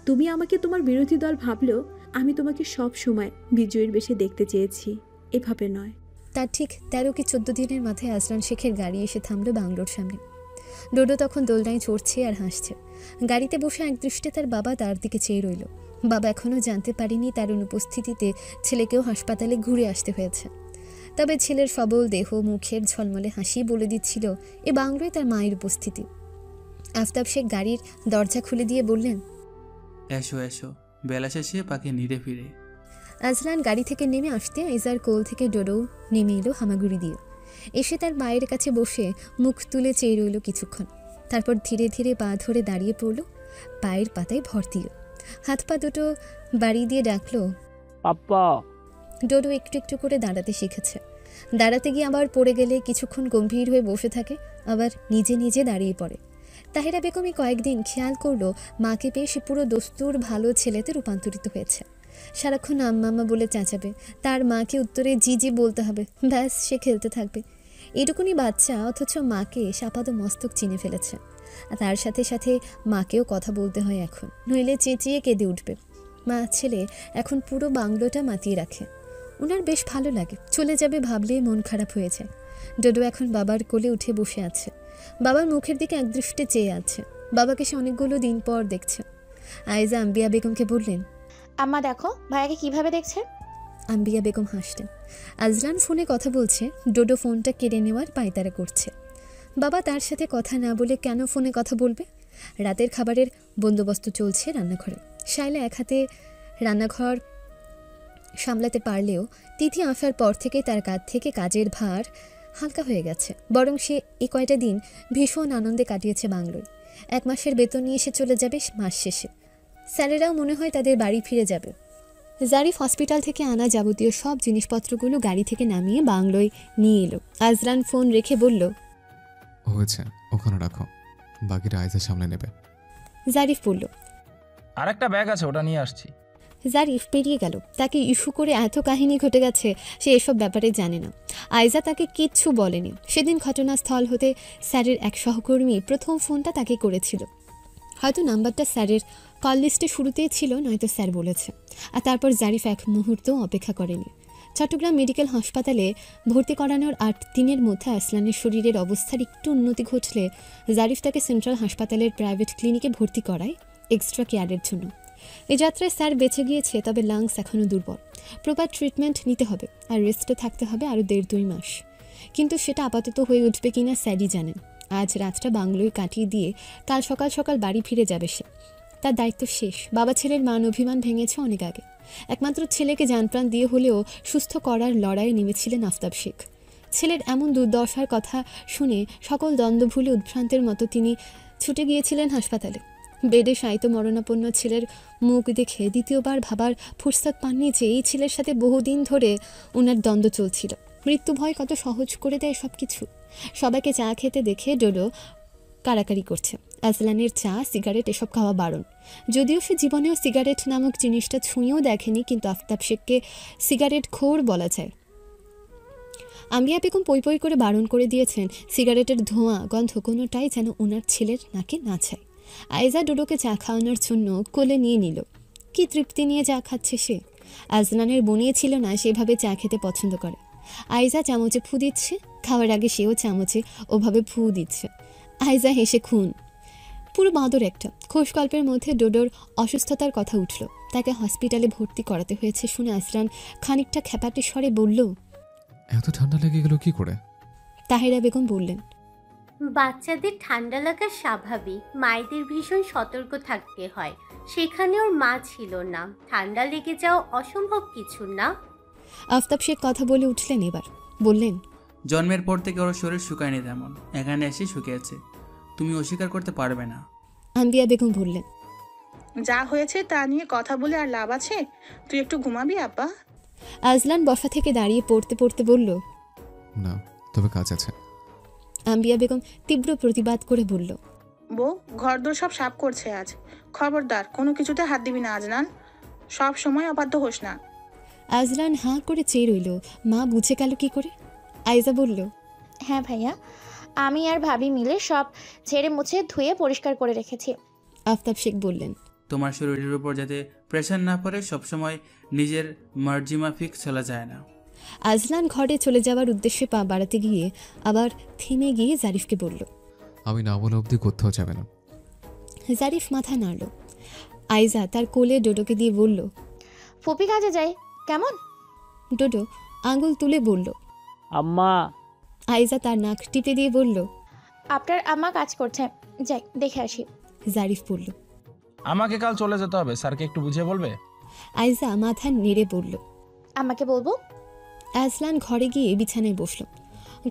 তুমি আমাকে তোমার বিরোধী দল ভাবলেও আমি তোমাকে সব সময় বিজয়ীর বেশে দেখতে চেয়েছি, এভাবে নয়। তার ঠিক 13 কি 14 দিনের মাথায় আজলান শেখের গাড়ি এসে থামলো বাংলোর সামনে। ডোডো তখন দোলনায় চড়ছে আর হাসছে। গাড়িতে বসে একদৃষ্টে তার বাবা তার দিকে চেয়ে রইল। বাবা এখনও জানতে পারেনি তার অনুপস্থিতিতে ছেলেকেও হাসপাতালে ঘুরে আসতে হয়েছে। তবে ছেলের সবল দেহ, মুখের ঝলমলে হাসি বলে দিচ্ছিল এ বাংলোয় তার মায়ের উপস্থিতি। আফতাব শেখ গাড়ির দরজা খুলে দিয়ে বললেন, এসো এসো, বেলা শেষে পাখি নিড়ে ফিরে। আজলান গাড়ি থেকে নেমে আসতে আইজার কোল থেকে ডোডো নেমে এলো হামাগুড়ি দিয়ে। এসে তার মায়ের কাছে বসে মুখ তুলে চেয়ে রইল কিছুক্ষণ। তারপর ধীরে ধীরে পা ধরে দাঁড়িয়ে পড়ল, পায়ের পাতায় ভর দিল, হাত পা দুটো বাড়ি দিয়ে ডাকলো, পাপ্পা। ডোডো একটু একটু করে দাঁড়াতে শিখেছে। দাঁড়াতে গিয়ে আবার পড়ে গেলে কিছুক্ষণ গম্ভীর হয়ে বসে থাকে, আবার নিজে নিজে দাঁড়িয়ে পড়ে। তাহেরা বেগমই কয়েকদিন খেয়াল করলো মাকে পেয়ে সে পুরো দস্তুর ভালো ছেলেতে রূপান্তরিত হয়েছে। সারাক্ষণ আম্মা বলে চেঁচাবে, তার মাকে উত্তরে জি জি বলতে হবে, ব্যাস সে খেলতে থাকবে। এটুকুনি বাচ্চা, অথচ মাকে সাপাদ মস্তক চিনে ফেলেছে। আর তার সাথে সাথে মাকেও কথা বলতে হয় এখন, নইলে চেঁচিয়ে কেঁদে উঠবে। মা ছেলে এখন পুরো বাংলোটা মাতিয়ে রাখে। ওনার বেশ ভালো লাগে, চলে যাবে ভাবলে মন খারাপ হয়ে যায়। ডোডো এখন বাবার কোলে উঠে বসে আছে, বাবার মুখের দিকে একদৃষ্টে চেয়ে আছে। বাবাকে সে অনেকগুলো দিন পর দেখছে। আয়েজা আম্বিয়া বেগমকে বললেন, আম্মা দেখো ভাইয়াকে কিভাবে দেখছেন। আম্বিয়া বেগম হাসলেন। আজলান ফোনে কথা বলছে, ডোডো ফোনটা কেড়ে নেওয়ার পায়তারা করছে। বাবা তার সাথে কথা না বলে কেন ফোনে কথা বলবে? রাতের খাবারের বন্দোবস্ত চলছে রান্নাঘরে। শায়লা এক হাতে রান্নাঘর সামলাতে পারলেও তিথি আসার পর থেকে তার কাঁধ থেকে কাজের ভার হালকা হয়ে গেছে। বরং সে এই কয়টা দিন ভীষণ আনন্দে কাটিয়েছে বাংলোয়। 1 মাসের বেতন নিয়ে সে চলে যাবে মাস শেষে। স্যারেরাও মনে হয় তাদের বাড়ি ফিরে যাবে। জারিফ হসপিটাল থেকে আনা যাবতীয় সব জিনিসপত্রগুলো গাড়ি থেকে নামিয়ে বাংলোয় নিয়ে এলো। আজলান ফোন রেখে বলল, হয়েছে, ওখানে রাখো, বাকিটা আইসা সামলে নেবে। জারিফ বলল, আর একটা ব্যাগ আছে, ওটা নিয়ে আসছি। জারিফ পেরিয়ে গেল। তাকে ইস্যু করে এত কাহিনী ঘটে গেছে সে এসব ব্যাপারে জানে না। আইজা তাকে কিচ্ছু বলেনি। সেদিন ঘটনাস্থল হতে স্যারের এক সহকর্মী প্রথম ফোনটা তাকে করেছিল। হয়তো নাম্বারটা স্যারের কল লিস্টে শুরুতেই ছিল, নয়তো স্যার বলেছে। আর তারপর জারিফ এক মুহূর্তও অপেক্ষা করেনি। চট্টগ্রাম মেডিকেল হাসপাতালে ভর্তি করানোর 8 দিনের মধ্যে আসলানের শরীরের অবস্থার একটু উন্নতি ঘটলে জারিফ তাকে সেন্ট্রাল হাসপাতালের প্রাইভেট ক্লিনিকে ভর্তি করায় এক্সট্রা কেয়ারের জন্য। এই যাত্রায় স্যার বেঁচে গিয়েছে, তবে লাংস এখনও দুর্বল। প্রপার ট্রিটমেন্ট নিতে হবে আর রেস্টে থাকতে হবে আরও 1.5-2 মাস। কিন্তু সেটা আপাতত হয়ে উঠবে কিনা স্যারই জানেন। আজ রাতটা বাংলোয় কাটিয়ে দিয়ে কাল সকাল সকাল বাড়ি ফিরে যাবে সে। তার দায়িত্ব শেষ। বাবা ছেলের মান অভিমান ভেঙেছে অনেক আগে। একমাত্র ছেলেকে জানপ্রাণ দিয়ে হলেও সুস্থ করার লড়াইয়ে নেমেছিলেন আফতাব শেখ। ছেলের এমন দুর্দশার কথা শুনে সকল দ্বন্দ্ব ভুলে উদ্ভ্রান্তের মতো তিনি ছুটে গিয়েছিলেন হাসপাতালে। বেডে শায়িত মরণাপন্ন ছেলের মুখ দেখে দ্বিতীয়বার ভাবার ফুরসত পাননি যে এই ছেলের সাথে বহুদিন ধরে ওনার দ্বন্দ্ব চলছিল। মৃত্যু ভয় কত সহজ করে দেয় সব কিছু। সবাইকে চা খেতে দেখে ডোডো কারাকারি করছে। আজলানের চা, সিগারেট এসব খাওয়া বারণ। যদিও সে জীবনেও সিগারেট নামক জিনিসটা ছুঁয়েও দেখেনি, কিন্তু আফতাব শেখকে সিগারেট খোর বলা যায়। আম্বিয়া বেগম পই পই করে বারণ করে দিয়েছেন সিগারেটের ধোঁয়া গন্ধ কোনোটাই যেন ওনার ছেলের নাকে না চায়। আয়েজা ডোডোকে চা খাওয়ানোর জন্য কোলে নিয়ে নিল। কি তৃপ্তি নিয়ে চা খাচ্ছে সে। আজলানের বনিয়েছিল না সেভাবে চা খেতে পছন্দ করে। আয়েজা চামচে ফু দিচ্ছে, খাওয়ার আগে সেও চামচে ওভাবে ফু দিচ্ছে। আয়েজা হেসে খুন। পুরো বাঁদর একটা। খোশ গল্পের মধ্যে ডোডোর অসুস্থতার কথা উঠল। তাকে হসপিটালে ভর্তি করাতে হয়েছে শুনে আজলান খানিকটা খ্যাপাটে স্বরে বলল, এত ঠান্ডা লেগে গেল কি করে? তাহেরা বেগম বললেন, বাচ্চাদের ঠান্ডা লাগা স্বাভাবিক, মায়েদের ভীষণ সতর্ক থাকতে হয়। সেখানে ওর মা ছিল না, ঠান্ডা লেগে যাওয়া অসম্ভব কিছু না। আফতাব শেখ কথা বলে উঠলেন এবার। বললেন, জন্মের পর থেকে ওর শরীর শুকায়নি তেমন, এখানে এসে শুকিয়েছে, তুমি অস্বীকার করতে পারবে না। আম্বিয়া বেগম বললেন, যা হয়েছে তা নিয়ে কথা বলে আর লাভ আছে? তুই একটু ঘুমাবি আব্বা? আজলান বসা থেকে দাঁড়িয়ে পড়তে পড়তে বলল, না, তবে কাজ আছে। আম্বিয়া বেগম তীব্র প্রতিবাদ করে বলল, বউ ঘরদোর সব সাফ করছে আজ, খবরদার কোনো কিছুতে হাত দিবি না আজলান, সব সময় অবাধ্য হোস না। আজলান হাঁ করে চেয়ে রইল। মা বুঝে গেল কি করে? আয়েজা বলল, হ্যাঁ ভাইয়া, আমি আর ভাবি মিলে সব ঝেড়ে মুছে ধুয়ে পরিষ্কার করে রেখেছি। আফতাব শেখ বললেন। তোমার শরীরের উপর যাতে প্রেশার না পড়ে সবসময় নিজের মার্জি মাফিক চলা যায় না। আজলান ঘরে চলে যাওয়ার উদ্দেশ্যে পা বাড়াতে গিয়ে আবার থেমে গিয়ে জারিফকে বলল। আমি না বলা অবধি কোথাও যাবে না। জারিফ মাথা নাড়ল। আইজা তার কোলে ডোডোকে দিয়ে বলল। ফুপি কাজে যাই কেমন? ডোডো আঙুল তুলে বলল। আম্মা। আইজা তার নাক টিপে দিয়ে বলল। আপনার আম্মা কাজ করছে, যাই দেখে আসি। জারিফ বলল। আমাকে কাল চলে যেতে হবে, স্যারকে একটু বুঝিয়ে বলবে? আইজা মাথা নেড়ে বলল। আমাকে বলবো। আজলান ঘরে গিয়ে বিছানায় বসল।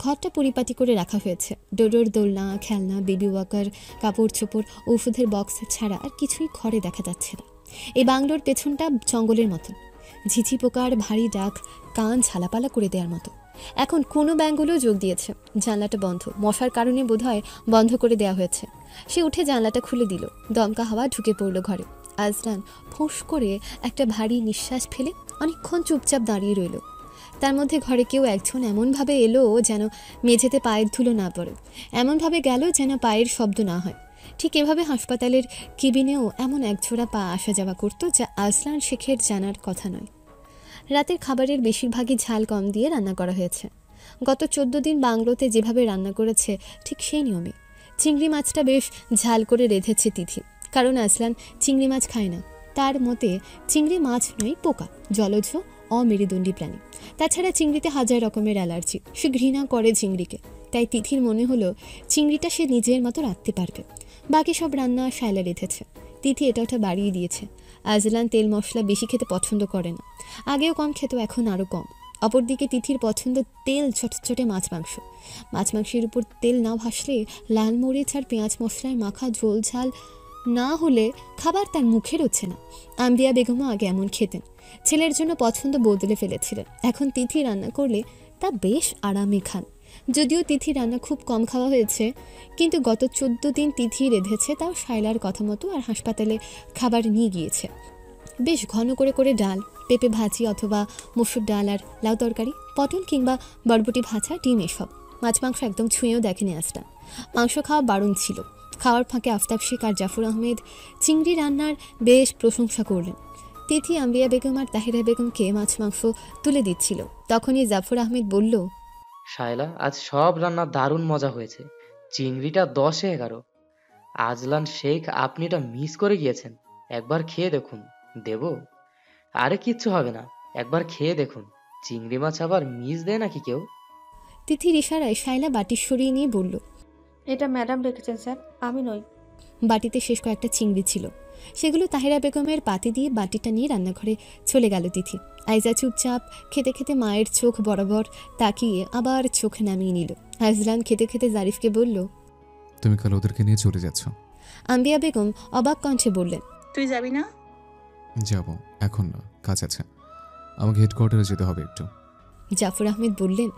ঘরটা পরিপাটি করে রাখা হয়েছে। ডোডোর দোলনা, খেলনা, বেবি ওয়াকার, কাপড় চোপড়, ওষুধের বক্স ছাড়া আর কিছুই ঘরে দেখা যাচ্ছে না। এই বাংলোর পেছনটা জঙ্গলের মতো। ঝিঝি পোকার ভারী ডাক কান ঝালাপালা করে দেওয়ার মতো। এখন কোনো ব্যাঙগুলো যোগ দিয়েছে। জানলাটা বন্ধ, মশার কারণে বোধহয় বন্ধ করে দেওয়া হয়েছে। সে উঠে জানলাটা খুলে দিল। দমকা হাওয়া ঢুকে পড়ল ঘরে। আজলান ফোঁস করে একটা ভারী নিঃশ্বাস ফেলে অনেকক্ষণ চুপচাপ দাঁড়িয়ে রইল। তার মধ্যে ঘরে কেউ একজন এমনভাবে এলো যেন মেঝেতে পায়ের ধুলো না পড়ে, এমনভাবে গেল যেন পায়ের শব্দ না হয়। ঠিক এভাবে হাসপাতালের কেবিনেও এমন একজোড়া পা আসা যাওয়া করত, যা আজলান শেখের জানার কথা নয়। রাতের খাবারের বেশিরভাগই ঝাল কম দিয়ে রান্না করা হয়েছে। গত 14 দিন বাংলোতে যেভাবে রান্না করেছে ঠিক সেই নিয়মে। চিংড়ি মাছটা বেশ ঝাল করে রেঁধেছে তিথি, কারণ আজলান চিংড়ি মাছ খায় না। তার মতে চিংড়ি মাছ নয়, পোকা, জলজ অমেরুদণ্ডী প্রাণী। তাছাড়া চিংড়িতে হাজার রকমের অ্যালার্জি। সে ঘৃণা করে চিংড়িকে। তাই তিথির মনে হলো চিংড়িটা সে নিজের মতো রাখতে পারবে। বাকি সব রান্না শায়লা রেঁধেছে। তিথি এটা ওটা বাড়িয়ে দিয়েছে। আজলান তেল মশলা বেশি খেতে পছন্দ করে না। আগেও কম খেত, এখন আরও কম। অপরদিকে তিথির পছন্দ তেল চটচটে মাছ মাংস। মাছ মাংসের উপর তেল না ভাসলে, লাল মরিচ আর পেঁয়াজ মশলায় মাখা ঝোল ঝাল না হলে খাবার তার মুখে রচ্ছে না। আম্বিয়া বেগমও আগে এমন খেতেন। ছেলের জন্য পছন্দ বদলে ফেলেছিলেন। এখন তিথি রান্না করলে তা বেশ আরামে খান। যদিও তিথি রান্না খুব কম খাওয়া হয়েছে, কিন্তু গত 14 দিন তিথি রেঁধেছে, তাও শায়লার কথা মতো, আর হাসপাতালে খাবার নিয়ে গিয়েছে। বেশ ঘন করে করে ডাল, পেঁপে ভাজি অথবা মসুর ডাল আর লাউ তরকারি, পটল কিংবা বরবটি ভাজা, ডিম, এসব। মাছ মাংস একদম ছুঁয়েও দেখেনি আজটা। মাংস খাওয়া বারণ ছিল। খাওয়ার ফাঁকে আফতাব শেখ আর জাফর আহমেদ চিংড়ি রান্নার বেশ প্রশংসা করলেন। তিথি আম্বিয়া বেগম আর তাহিরা বেগমকে মাছ মাংস তুলে দিচ্ছিল। তখনই জাফর আহমেদ বলল। শায়লা, আজ সব রান্না দারুণ মজা হয়েছে। চিংড়িটা 10-এ 11। আজলান শেখ, আপনি এটা মিস করে গিয়েছেন। একবার খেয়ে দেখুন। দেব? আরে কিচ্ছু হবে না, একবার খেয়ে দেখুন। চিংড়ি মাছ আবার মিস দেয় নাকি কেউ? তিথির ইশারায় শায়লা বাটি সরিয়ে নিয়ে বলল। এটা ম্যাডাম রেখেছেন স্যার, আমি নই। বাটিতে শেষ কয়েকটা চিংড়ি ছিল। সেগুলো তাহিরা বেগমের পাতে দিয়ে বাটিটা নিয়ে রান্নাঘরে চলে গেল তিথি। আইজা চুপচাপ খেতে খেতে মায়ের চোখ বরাবর তাকিয়ে আবার চোখ নামিয়ে নিল। আজলান খেতে খেতে জারিফকে বলল। তুমি কাল ওদেরকে নিয়ে চলে যাচ্ছ? আম্বিয়া বেগম অবাক কণ্ঠে বললেন। তুই যাবি না? যাব, এখন না, কাজ আছে। আমাকে হেডকোয়ার্টারে যেতে হবে একটু। জাফর আহমেদ বললেন।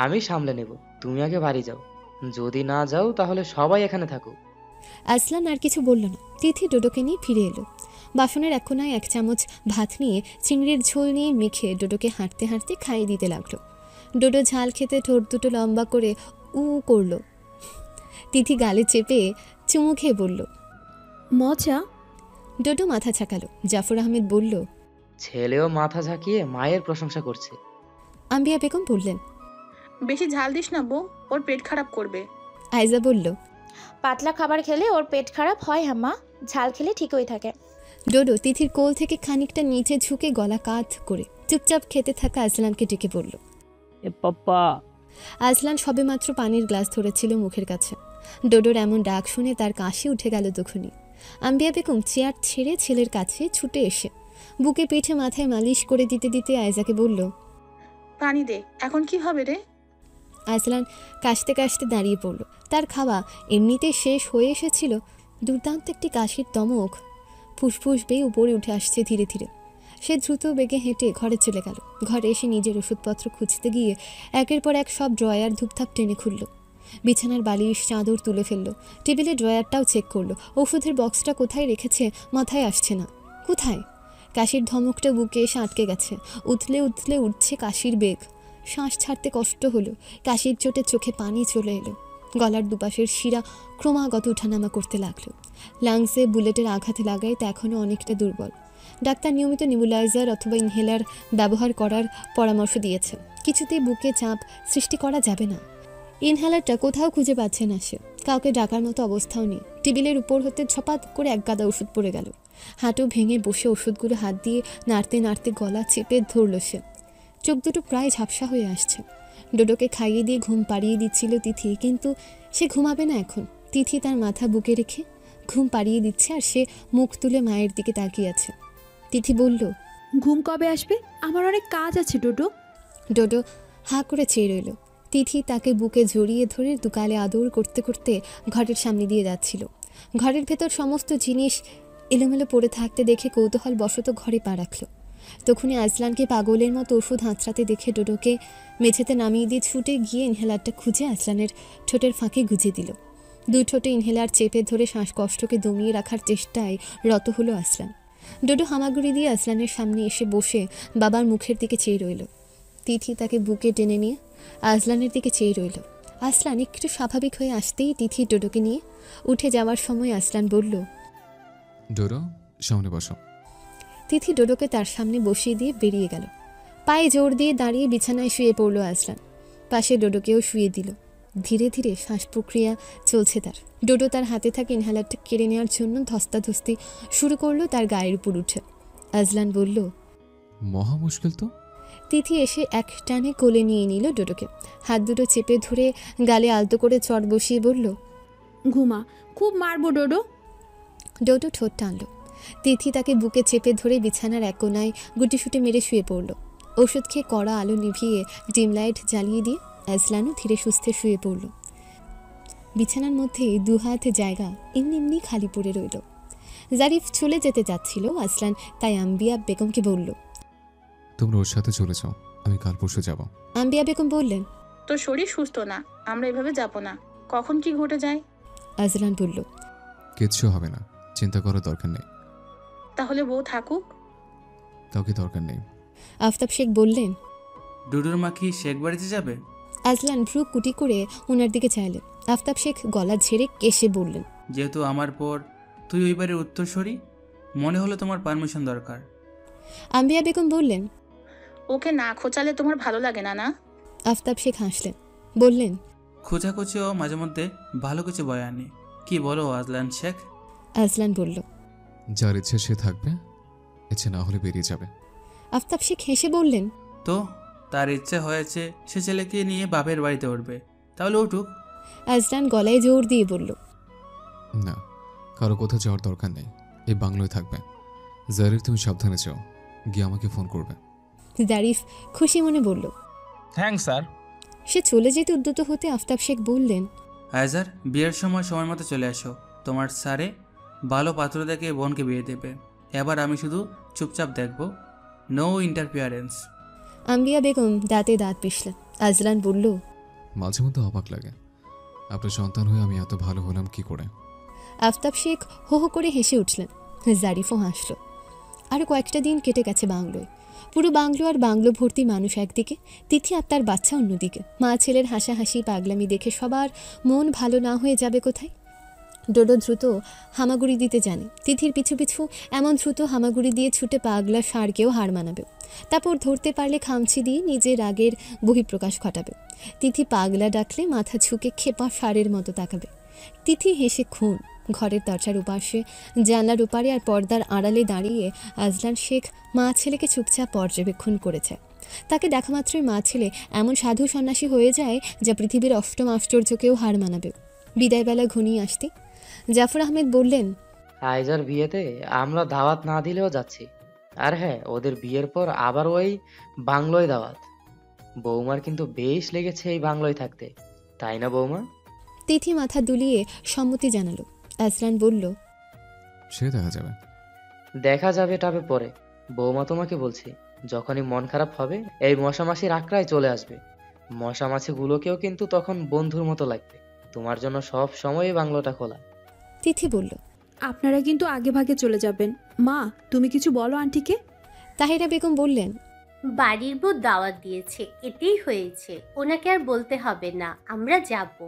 আমি সামলে নেব, তুমি আগে বাড়ি যাও। যদি না যাও তাহলে সবাই এখানে থাকো। আজলান আর কিছু বলল না। তিথি ডোডোকে নিয়ে ফিরে এলো। বাসনের এক কোনায় 1 চামচ ভাত নিয়ে চিংড়ির ঝোল নিয়ে মেখে ডোডোকে হাঁটতে হাঁটতে খাইয়ে দিতে লাগলো। ডোডো ঝাল খেতে ঠোঁট দুটো লম্বা করে উ করল। তিথি গালে চেপে চুমু খেয়ে বলল, মজা। ডোডো মাথা ঝাঁকালো। জাফর আহমেদ বলল, ছেলেও মাথা ঝাঁকিয়ে মায়ের প্রশংসা করছে। আম্বিয়া বেগম বললেন, বেশি ঝাল দিস না বউ, ওর পেট খারাপ করবে। আইজা বলল, পাতলা খাবার খেলে ওর পেট খারাপ হয় আম্মা, ঝাল খেলে ঠিকই থাকে। ডোডো তিথির কোল থেকে খানিকটা নিচে ঝুঁকে গলা কাত করে চুপচাপ খেতে থাকা আজলানকে ডেকে পড়ল। এ পাপ্পা। আজলান সবেমাত্র পানির গ্লাস ধরেছিল মুখের কাছে। ডোডোর এমন ডাক শুনে তার কাশি উঠে গেল তখনই। আম্বিয়া বেগম চেয়ার ছেড়ে ছেলের কাছে ছুটে এসে বুকে পিঠে মাথায় মালিশ করে দিতে দিতে আয়জাকে বলল, পানি দে, এখন কি হবে রে? আজলান কাশতে কাশতে দাঁড়িয়ে পড়ল। তার খাওয়া এমনিতে শেষ হয়ে এসেছিল। দুর্দান্ত একটি কাশির দমক ফুসফুস বেয়ে উপরে উঠে আসছে ধীরে ধীরে। সে দ্রুত বেগে হেঁটে ঘরে চলে গেল। ঘরে এসে নিজের ওষুধপত্র খুঁজতে গিয়ে একের পর এক সব ড্রয়ার ধুপধাপ টেনে খুলল। বিছানার বালিশ চাদর তুলে ফেলল। টেবিলে ড্রয়ারটাও চেক করলো। ওষুধের বক্সটা কোথায় রেখেছে মাথায় আসছে না। কোথায়? কাশির ধমকটা বুকে এসে আটকে গেছে। উথলে উঠছে কাশির বেগ। শ্বাস ছাড়তে কষ্ট হলো। কাশির চোটে চোখে পানি চলে এলো। গলার দুপাশের শিরা ক্রমাগত ওঠানামা করতে লাগলো। লাংসে বুলেটের আঘাত লাগায় তা এখনও অনেকটা দুর্বল। ডাক্তার নিয়মিত নেবুলাইজার অথবা ইনহেলার ব্যবহার করার পরামর্শ দিয়েছে। কিছুতেই বুকে চাপ সৃষ্টি করা যাবে না। ইনহেলারটা কোথাও খুঁজে পাচ্ছে না সে, কাউকে ডাকার মতো অবস্থাও নেই। টেবিলের উপর হতে ছপাত করে এক গাদা ওষুধ পড়ে গেল। হাঁটু ভেঙে বসে ওষুধগুলো হাত দিয়ে নাড়তে নাড়তে গলা চেপে ধরল সে। চোখ দুটো প্রায় ঝাপসা হয়ে আসছে। ডোডোকে খাইয়ে দিয়ে ঘুম পাড়িয়ে দিচ্ছিল তিথি, কিন্তু সে ঘুমাবে না এখন। তিথি তার মাথা বুকে রেখে ঘুম পাড়িয়ে দিচ্ছে আর সে মুখ তুলে মায়ের দিকে তাকিয়ে আছে। তিথি বলল, ঘুম কবে আসবে? আমার অনেক কাজ আছে ডোডো। ডোডো হাঁ করে চেয়ে রইল। তিথি তাকে বুকে জড়িয়ে ধরে দুকালে আদর করতে করতে ঘরের সামনে দিয়ে যাচ্ছিল। ঘরের ভেতর সমস্ত জিনিস এলোমেলো পড়ে থাকতে দেখে কৌতূহল বশত ঘরে পা রাখল। তখনই আজলানকে পাগলের মতো ওষুধ হাতড়াতে দেখে ডোডোকে মেঝেতে নামিয়ে দিয়ে ছুটে গিয়ে ইনহেলারটা খুঁজে আজলানের ঠোঁটের ফাঁকে গুঁজে দিল। দুই ঠোঁটে ইনহেলার চেপে ধরে শ্বাসকষ্টকে দমিয়ে রাখার চেষ্টায় রত হলো আজলান। ডোডো হামাগুড়ি দিয়ে আজলানের সামনে এসে বসে বাবার মুখের দিকে চেয়ে রইল। তিথি তাকে বুকে টেনে নিয়ে আজলানের দিকে চেয়ে রইল। আজলান একটু স্বাভাবিক হয়ে আসতেই তিথি ডোডোকে নিয়ে উঠে যাওয়ার সময় আজলান বলল, ডোডো সামনে বসো। তিথি ডোডোকে তার সামনে বসিয়ে দিয়ে বেরিয়ে গেল। পায়ে জোর দিয়ে দাঁড়িয়ে বিছানায় শুয়ে পড়ল আজলান। পাশে ডোডোকেও শুয়ে দিল। ধীরে ধীরে শ্বাস প্রক্রিয়া চলছে তার। ডোডো তার হাতে থাকা ইনহেলারটা কেড়ে নেওয়ার জন্য ধস্তাধস্তি শুরু করলো তার গায়ের উপর উঠে। আজলান বলল, মহা মুশকিল তো। তিথি এসে এক টানে কোলে নিয়ে নিল ডোডোকে। হাত দুটো চেপে ধরে গালে আলতো করে চট বসিয়ে বলল, ঘুমা, খুব মারবো ডোডো। ডোডো ঠোঁট টানল। তিথি তাকে বুকে চেপে ধরে বিছানার এক কোনায় গুটিসুটি মেরে শুয়ে পড়ল। ওষুধ খেয়ে কড়া আলো নিভিয়ে ডিম লাইট জ্বালিয়ে দিয়ে আজলানও ধীরে সুস্থে শুয়ে পড়ল। বিছানার মধ্যে দু হাত জায়গা এমনি এমনি খালি পড়ে রইল। জারিফ চলে যেতে যাচ্ছিল। আজলান তাই আম্বিয়া বেগমকে বলল, তোমরা ওর সাথে চলে যাও, আমি কাল পরশু যাব। আম্বিয়া বেগম বললেন, তোর শরীর সুস্থ না, আমরা এভাবে যাব না। কখন কি ঘটে যায়? আজলান বলল, কিচ্ছু হবে না, চিন্তা করার দরকার নেই। তাহলে বউ থাকুক। কাউকে দরকার নেই। আফতাব শেখ বললেন, ডুডুর মা কি শেখ বাড়িতে যাবে? আজলান ভ্রু কুটি করে ওনার দিকে চাইলেন। আফতাব শেখ গলা ঝেড়ে কেসে বললেন, যেহেতু আমার পর তুই ওই বাড়ির উত্তরসূরি, মনে হলো তোমার পারমিশন দরকার। আম্বিয়া বেগম বললেন, ওকে না খোঁচালে তোমার ভালো লাগে না? না। আফতাব শেখ হাসলেন, বললেন, খোঁচাখুচিও মাঝে মধ্যে ভালো কিছু বয় আনে। কি বলো আজলান শেখ? আজলান বলল, যার ইচ্ছে সে থাকবে, ইচ্ছে না হলে বেরিয়ে যাবে। আফতাব শেখ হেসে বললেন, তো তার ইচ্ছে হয়েছে সে ছেলেকে নিয়ে বাপের বাড়িতে উঠবে, তাহলে উঠুক। আজলান গলায় জোর দিয়ে বলল, না, কারো কোথাও যাওয়ার দরকার নেই, এই বাংলোয় থাকবে। জারিফ তুমি সাবধানে যাও, গিয়ে আমাকে ফোন করবে। জারিফ খুশি মনে বলল, থ্যাঙ্কস স্যার। সে চলে যেতে উদ্যত হতে আফতাব শেখ বললেন, আয়জার, বিয়ের সময় মতো চলে আসো। তোমার স্যারে ভালো পাত্র দেখে বোনকে বিয়ে দেবে। এবার আমি শুধু চুপচাপ দেখব, নো ইন্টারফিয়ারেন্স। আম্বিয়া বেগম দাঁতে দাঁত পিষলেন। আজলান বলল, মাঝে মধ্যে অবাক লাগে, আপনার সন্তান হয়ে আমি এত ভালো হলাম কি করে। আফতাব শেখ হো হো করে হেসে উঠলেন। জারিফও হাসল। আরও কয়েকটা দিন কেটে গেছে বাংলোয়। পুরো বাংলো আর বাংলো ভর্তি মানুষ একদিকে, তিথি আর তার বাচ্চা অন্যদিকে। মা ছেলের হাসাহাসি পাগলামি দেখে সবার মন ভালো না হয়ে যাবে কোথায়। ডোডো দ্রুত হামাগুড়ি দিতে জানে। তিথির পিছু পিছু এমন দ্রুত হামাগুড়ি দিয়ে ছুটে পাগলা ষাঁড়কেও হার মানাবে। তারপর ধরতে পারলে খামচি দিয়ে নিজের রাগের বহিঃপ্রকাশ ঘটাবে। তিথি পাগলা ডাকলে মাথা ঝুঁকে খেপা ষাঁড়ের মতো তাকাবে। তিথি হেসে খুন। ঘরের দরজার উপাশে জানলার উপারে আর পর্দার আড়ালে দাঁড়িয়ে আজলান শেখ মা ছেলেকে চুপচাপ পর্যবেক্ষণ করেছে। তাকে দেখা মাত্রই মা ছেলে এমন সাধু সন্ন্যাসী হয়ে যায় যা পৃথিবীর অষ্টম আশ্চর্যকেও হার মানাবে। বিদায়বেলা ঘনিয়ে আসতে জাফর আহমেদ বললেন, আইজার বিয়েতে আমরা দাওয়াত না দিলেও যাচ্ছি। আর হ্যাঁ, ওদের বিয়ের পর আবার ওই বাংলোয় দাওয়াত। বৌমার কিন্তু বেশ লেগেছে এই বাংলোয় থাকতে, তাই না বৌমা? তিথি মাথা দুলিয়ে সম্মতি জানালো। আজলান বলল, সে দেখা যাবে। দেখা যাবে টাবে পরে। বৌমা তোমাকে বলছি, যখনই মন খারাপ হবে এই মশামাছির আঁকড়ায় চলে আসবে। মশামাছিগুলোকেও কিন্তু তখন বন্ধুর মতো লাগবে। তোমার জন্য সব সময় বাংলোটা খোলা। তিথি বলল, আপনারা কিন্তু আগে ভাগে চলে যাবেন। মা, তুমি কিছু বলো আন্টিকে। তাহিরা বেগম বললেন, বাড়ির বউ দাওয়াত দিয়েছে, এতেই হয়েছে, ওনাকে আর বলতে হবে না, আমরা যাব।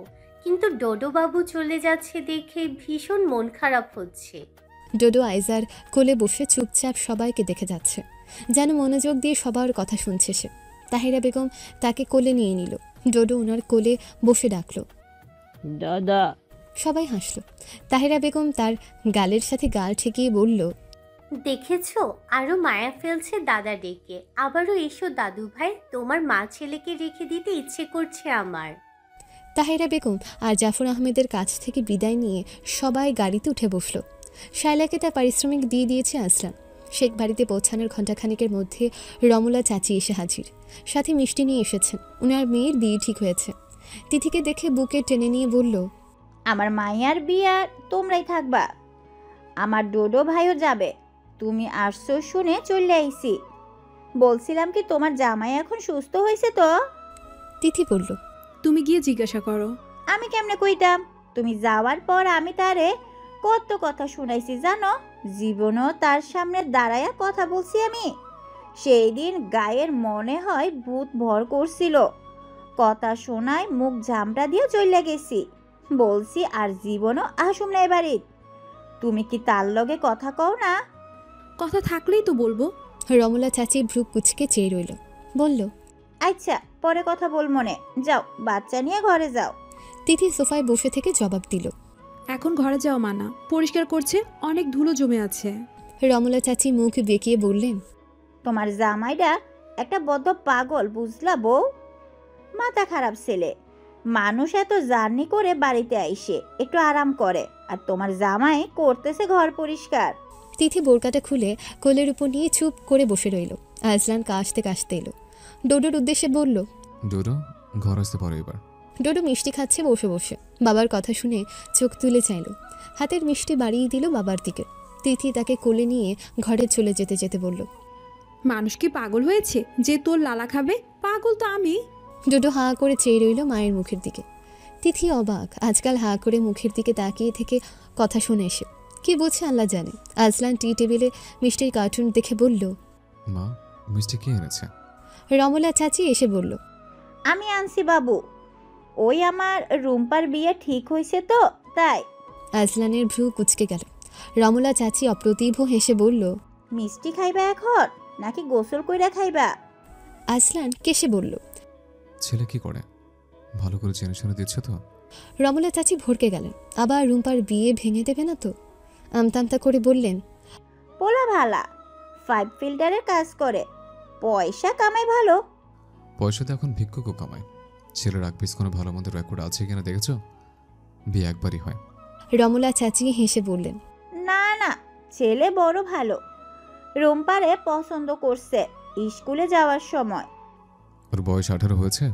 কিন্তু ডোডো বাবু চলে যাচ্ছে দেখে ভীষণ মন খারাপ হচ্ছে। ডোডো আইজার কোলে বসে চুপচাপ সবাইকে দেখে যাচ্ছে, যেন মনোযোগ দিয়ে সবার কথা শুনছে সে। তাহিরা বেগম তাকে কোলে নিয়ে নিল। ডোডো ওনার কোলে বসে ডাকলো, দাদা। সবাই হাসলো। তাহিরা বেগম তার গালের সাথে গাল ঠেকিয়ে বলল, দেখেছো, আরো মায়া ফেলছে দাদা ডেকে। আবারও এসো দাদু ভাই, তোমার মা ছেলেকে রেখে দিতে ইচ্ছে করছে আমার। তাহিরা বেগম আর জাফর আহমেদের কাছ থেকে বিদায় নিয়ে সবাই গাড়িতে উঠে বসলো। শায়লাকে তার পারিশ্রমিক দিয়ে দিয়েছে আসলাম। শেখ বাড়িতে পৌঁছানোর ঘণ্টাখানেকের মধ্যে রমলা চাচি এসে হাজির, সাথে মিষ্টি নিয়ে এসেছেন। উনার মেয়ের বিয়ে ঠিক হয়েছে। তিথিকে দেখে বুকে টেনে নিয়ে বলল, আমার মাইয়ার বিয়া তোমরাই থাকবা, আমার ডোডো ভাইও যাবে। তুমি আসছো শুনে চলে আইছি। বলছিলাম কি তোমার জামাই এখন সুস্থ হয়েছে তো? তিথি বলল, তুমি গিয়ে জিজ্ঞাসা করো। আমি কেমনে কইতাম? তুমি যাওয়ার পর আমি তারে কত কথা শুনাইছি জানো। জীবনও তার সামনে দাঁড়ায়া কথা বলছি আমি। সেই দিন গায়ের মনে হয় ভূত ভর করছিল। কথা শোনায় মুখ ঝামটা দিয়ে চলে গেছি। বলছি আর জীবনও আসুম না এবারে। তুমি কি তার লগে কথা কও না? কথা থাকলেই তো বলবো। রমলা চাচি ভ্রু কুচকে চেয়ে রইল, বলল, আচ্ছা পরে কথা বল মনে। যাও বাচ্চা নিয়ে ঘরে যাও। তিথি সোফায় বসে থেকে জবাব দিল, এখন ঘরে যাওয়া মানা, পরিষ্কার করছে, অনেক ধুলো জমে আছে। রমলা চাচি মুখ বেঁকিয়ে বললেন, তোমার জামাইটা একটা বদ্ধ পাগল, বুঝলা বউ? মাথা খারাপ ছেলে। মানুষ এত জার্নি করে বাড়িতে আইসে একটু আরাম করে, আর তোমার জামাই করতেছে ঘর পরিষ্কার। তিথি বোরকাটা খুলে কোলের উপর নিয়ে চুপ করে বসে রইল। আজলান কাশতে কাশতে এলো। ডোডোর উদ্দেশ্যে বলল, ডোডো, ঘর আসতে পারো এবার। ডোডো মিষ্টি খাচ্ছে বসে বসে। বাবার কথা শুনে চোখ তুলে চাইল। হাতের মিষ্টি বাড়িয়ে দিল বাবার দিকে। তিথি তাকে কোলে নিয়ে ঘরে চলে যেতে যেতে বলল, মানুষ কি পাগল হয়েছে যে তোর লালা খাবে? পাগল তো আমি। ডোডো হাঁ করে চেয়ে রইল মায়ের মুখের দিকে। তিথি অবাক, আজকাল হাঁ করে মুখের দিকে তাকিয়ে থেকে কথা শুনে এসে কি বলছে আল্লাহ জানে। আজলান টি টেবিলে মিষ্টির কার্টুন দেখে বলল, মা, মিষ্টি কে এনেছে? রমলা চাচি এসে বলল, আমি আনছি বাবু। ওই আমার রুম্পার বিয়ে ঠিক হয়েছে তো তাই। আজলানের ভ্রু কুচকে গেল। রমলা চাচি অপ্রতিভ হেসে বলল, মিষ্টি খাইবা এখন নাকি গোসল কইরা খাইবা? আজলান কেসে বলল, ছেলে কি করে? ভালো করে জেনে শুনে দিচ্ছ তো? রমলা চাচি ভরকে গেলেন। আবার রুম্পার বিয়ে ভেঙে দেবে না তো? আমতামতা করে বললেন, পোলা ভালা, 5 ফিল্টারের কাজ করে, পয়সা কামাই ভালো। পয়সা তো এখন ভিক্ষুকও কামায়। ছেলের আগ পিস কোনো ভালো মন্দ রেকর্ড আছে কিনা দেখেছো? বিয়ে একবারই হয়। রমলা চাচি হেসে বললেন, না না, ছেলে বড় ভালো। রুম্পারে পছন্দ করছে স্কুলে যাওয়ার সময়। ওর বয়স 18 হয়েছে?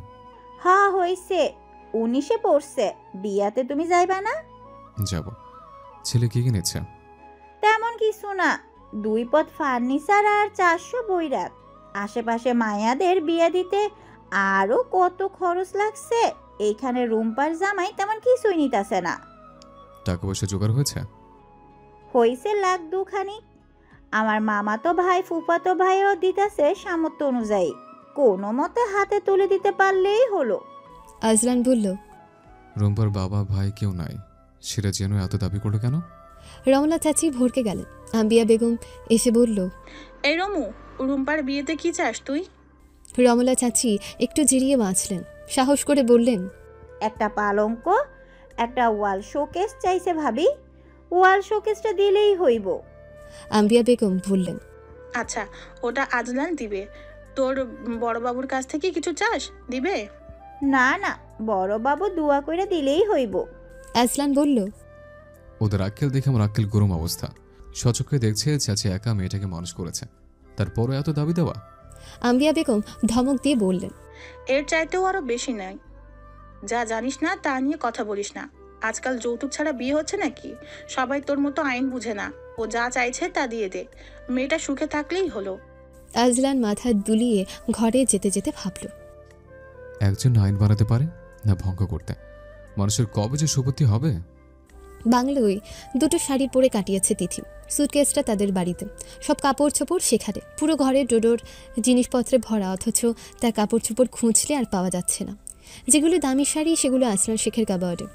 হ্যাঁ হয়েছে, 19-এ পড়ছে। বিয়াতে তুমি যাইবা না? যাব। ছেলে কি কিনেছে? তেমন কিছু না, 2 পদ ফার্নিচার আর 400 বইরাত। আশেপাশে মায়াদের বিয়ে দিতে আরো কত খরচ লাগছে। এইখানে রুম্পার জামাই তেমন কিছুই নিতেছে না। টাকা পয়সা জোগাড় হয়েছে? হয়েছে 1,2 খানি। আমার মামাতো ভাই ফুফাতো ভাইও দিতেছে সামর্থ্য অনুযায়ী। কোনো মতে হাতে তুলে দিতে পারলেই হলো। আজলান বলল, রুম্পার বাবা ভাই কেউ নাই, সেটা যেন এত দাবি করলো কেন? রমলা চাচি ভরকে গেলেন। আম্বিয়া বেগম এসে বলল, এই রমু, রুম্পার বিয়েতে কি চাস তুই? রমলা চাচি একটু জিরিয়ে বাঁচলেন। সাহস করে বললেন, একটা পালঙ্ক, একটা ওয়াল শোকেস চাইছে ভাবি। ওয়াল শোকেসটা দিলেই হইব। আম্বিয়া বেগম বললেন, আচ্ছা, ওটা আজলান দিবে। তোর বড়বাবুর কাছ থেকে কিছু চাস, দিবে? না না, বড় বাবু দোয়া করে দিলেই হইব। আজলান বলল, ওদের আক্কেল দেখে আমার আক্কেল গরম অবস্থা। সচক্ষে দেখছে চাচি একা মেয়েটাকে মানুষ করেছে, তারপরও এত দাবি দেওয়া। আম্বিয়া বেগম ধমক দিয়ে বললেন, এর চাইতেও আরো বেশি নাই। যা জানিস না তা নিয়ে কথা বলিস না। আজকাল যৌতুক ছাড়া বিয়ে হচ্ছে নাকি? সবাই তোর মতো আইন বুঝে না। ও যা চাইছে তা দিয়ে দে, মেয়েটা সুখে থাকলেই হলো। আজলান মাথা দুলিয়ে ঘরে যেতে যেতে ভাবল, একজন আইন বানাতে পারে না ভঙ্গ করতে? মানুষের কবে যে সুপত্তি হবে। বাংলোয় 2টো শাড়ি পরে কাটিয়েছে তিথি। সুটকেসটা তাদের বাড়িতে, সব কাপড় চোপড় সেখানে। পুরো ঘরে ডোডোর জিনিসপত্রে ভরা, অথচ তার কাপড় চোপড় খুঁজলে আর পাওয়া যাচ্ছে না। যেগুলো দামি শাড়ি সেগুলো আজলান শেখের কাবার্ডে।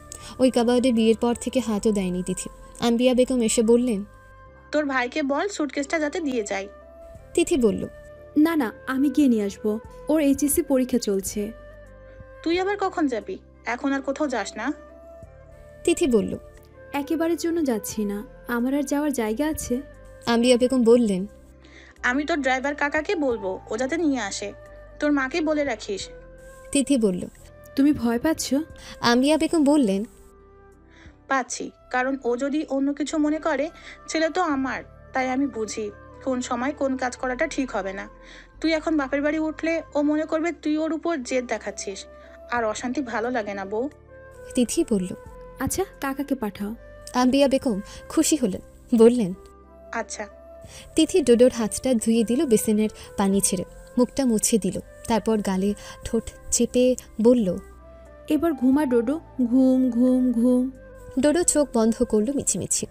ওই কাবার্ডে বিয়ের পর থেকে হাতও দেয়নি তিথি। আম্বিয়া বেগম এসে বললেন, তোর ভাইকে বল সুটকেসটা যাতে দিয়ে যায়। তিথি বলল, না না, আমি গিয়ে নিয়ে আসবো, ওর এইচএসসি পরীক্ষা চলছে। তুই আবার কখন যাবি? এখন আর কোথাও যাস না? তিথি বলল, একেবারের জন্য যাচ্ছি না, আমার আর যাওয়ার জায়গা আছে। আম্বিয়া বেগম বললেন, আমি তোর ড্রাইভার কাকাকে বলবো ও যাতে নিয়ে আসে। তোর মাকে বলে রাখিস। তিথি বলল, তুমি ভয় পাচ্ছ? আম্বিয়া বেগম বললেন, পাচ্ছি, কারণ ও যদি অন্য কিছু মনে করে, ছেলে তো আমার, তাই আমি বুঝি কোন সময় কোন কাজ করাটা ঠিক হবে না। তুই এখন বাপের বাড়ি উঠলে ও মনে করবে তুই ওর উপর জেদ দেখাচ্ছিস, আর অশান্তি ভালো লাগে না বউ। তিথি বলল, আচ্ছা কাকাকে পাঠাও। আম্বিয়া বেগম খুশি হলেন, বললেন, আচ্ছা। তিথি ডোডোর হাতটা ধুয়ে দিল বেসিনের পানি ছেড়ে, মুখটা মুছে দিল, তারপর গালে ঠোঁট চেপে বলল, এবার ঘুমা ডোডো, ঘুম ঘুম ঘুম। ডোডো চোখ বন্ধ করলো মিছিমিছি।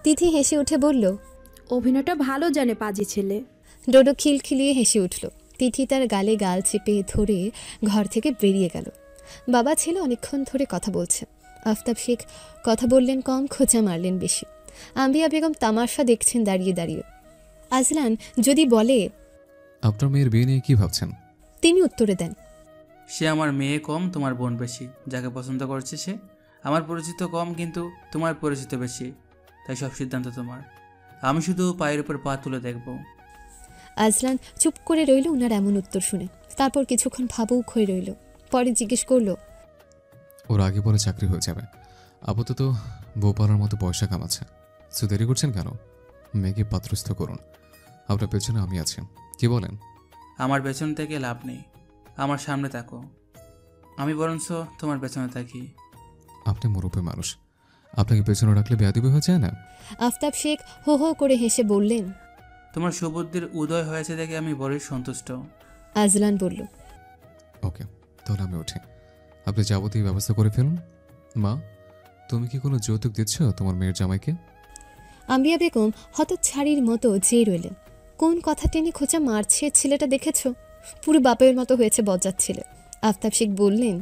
তিথি হেসে উঠে বলল, অভিনয়টা ভালো জানে পাজি ছেলে। ডোডো খিলখিলিয়ে হেসে উঠল। তিথি তার গালে গাল চেপে ধরে ঘর থেকে বেরিয়ে গেল। বাবা ছেলে অনেকক্ষণ ধরে কথা বলছে। আফতাব শেখ কথা বললেন কম, খোঁচা মারলেন বেশি। আম্বিয়া বেগম তামাশা দেখছেন দাঁড়িয়ে দাঁড়িয়ে। আজলান যদি বলে, আপনার মেয়ের বিয়ে নিয়ে কি ভাবছেন? তিনি উত্তরে দেন, সে আমার মেয়ে কম, তোমার বোন বেশি। যাকে পছন্দ করছে সে আমার পরিচিত কম, কিন্তু তোমার পরিচিত বেশি, তাই সব সিদ্ধান্ত তোমার। আমি শুধু পায়ের উপর পা তুলে দেখব। আজলান চুপ করে রইল ওনার এমন উত্তর শুনে। তারপর কিছুক্ষণ ভাবুক হয়ে রইল। পরে জিজ্ঞেস করলো, ওর আগে পরে চাকরি হয়ে যাবে, আপাতত বউ পালার মতো পয়সা কামাচ্ছে, সো দেরি করছেন কেন? মেয়েকে পাত্রস্থ করুন, আপনার পেছনে আমি আছি, কি বলেন? আমার পেছন থেকে লাভ নেই, আমার সামনে থাকো। আমি বরঞ্চ তোমার পেছনে থাকি। আপনি মুরব্বী মানুষ, আপনাকে পেছনে রাখলে বেয়াদবি হয়ে যায় না? আফতাব শেখ হো হো করে হেসে বললেন, তোমার সুবুদ্ধির উদয় হয়েছে দেখে আমি বড়ই সন্তুষ্ট। আজলান বলল, ওকে, তাহলে আমি উঠি, আপনি যাবতীয় ব্যবস্থা করে ফেলুন। মা, তুমি কি কোনো যৌতুক দিচ্ছ তোমার মেয়ের জামাইকে? আম্বিয়া বেগম হতচ্ছাড়ির মতো চেয়ে রইলেন। কোন কথা টেনে খোঁচা মারছে ছেলেটা দেখেছ? পুরো বাপের মতো হয়েছে বজ্জাত ছেলে। আফতাব শেখ বললেন,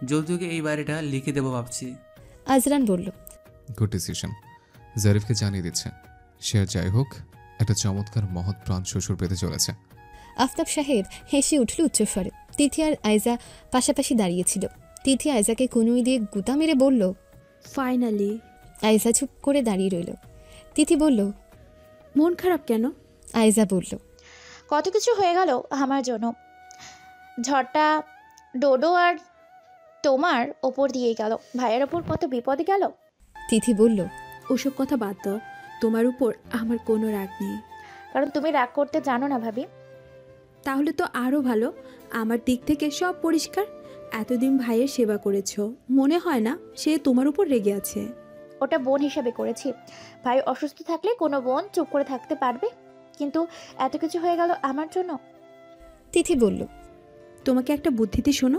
যৌতুকে এই বাড়িটা লিখে দেবো ভাবছি। আজলান বলল, গুড ডিসিশন। জারিফকে জানিয়ে দিচ্ছে সে আর যাই হোক একটা চমৎকার মহৎ প্রাণ শ্বশুর পেতে চলেছে। আফতাব সাহেব হেসে উঠল উচ্চস্বরে। তিথি আর আইজা পাশাপাশি দাঁড়িয়েছিল। তিথি আইজাকে কনুই দিয়ে গুতা মেরে বলল, ফাইনালি। আইজা চুপ করে দাঁড়িয়ে রইল। তিথি বলল, মন খারাপ কেন? আইজা বলল, কত কিছু হয়ে গেল আমার জন্য। ঝড়টা ডোডো আর তোমার ওপর দিয়ে গেল, ভাইয়ের ওপর কত বিপদে গেল। তিথি বলল, ওসব কথা বাদ দাও, তোমার উপর আমার কোনো রাগ নেই। কারণ তুমি রাগ করতে জানো না ভাবি। তাহলে তো আরও ভালো, আমার দিক থেকে সব পরিষ্কার। এতদিন ভাইয়ের সেবা করেছো, মনে হয় না সে তোমার উপর রেগে আছে? ওটা বোন হিসাবে করেছি। ভাই অসুস্থ থাকলে কোনো বোন চুপ করে থাকতে পারবে? কিন্তু এত কিছু হয়ে গেল আমার জন্য। তিথি বলল, তোমাকে একটা বুদ্ধিতে শোনো।